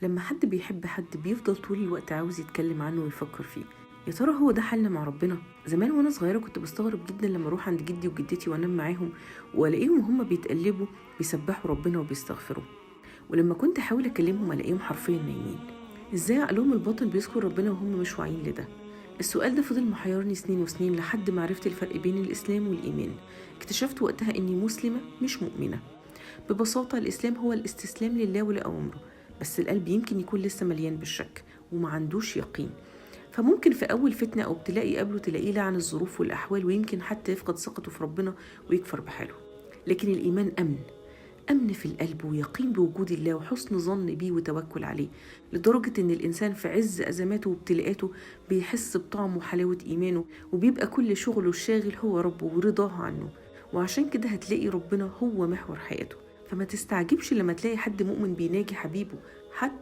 لما حد بيحب حد بيفضل طول الوقت عاوز يتكلم عنه ويفكر فيه. يا ترى هو ده حالنا مع ربنا؟ زمان وانا صغيرة كنت بستغرب جدا لما اروح عند جدي وجدتي وانام معاهم والاقيهم هما بيتقلبوا بيسبحوا ربنا وبيستغفروا، ولما كنت احاول اكلمهم الاقيهم حرفيا نايمين. ازاي عقلهم الباطن بيذكر ربنا وهم مش واعيين لده؟ السؤال ده فضل محيرني سنين وسنين لحد ما عرفت الفرق بين الاسلام والايمان. اكتشفت وقتها اني مسلمة مش مؤمنة. ببساطة الإسلام هو الاستسلام لله ولأوامره، بس القلب يمكن يكون لسه مليان بالشك وما عندوش يقين. فممكن في أول فتنة أو ابتلاء يقابله تلاقيه لعن الظروف والأحوال، ويمكن حتى يفقد ثقته في ربنا ويكفر بحاله. لكن الإيمان أمن في القلب ويقين بوجود الله وحسن ظن بيه وتوكل عليه، لدرجة إن الإنسان في عز أزماته وابتلاءاته بيحس بطعم وحلاوة إيمانه، وبيبقى كل شغله الشاغل هو ربه ورضاه عنه. وعشان كده هتلاقي ربنا هو محور حياته. فما تستعجبش لما تلاقي حد مؤمن بيناجي حبيبه حتى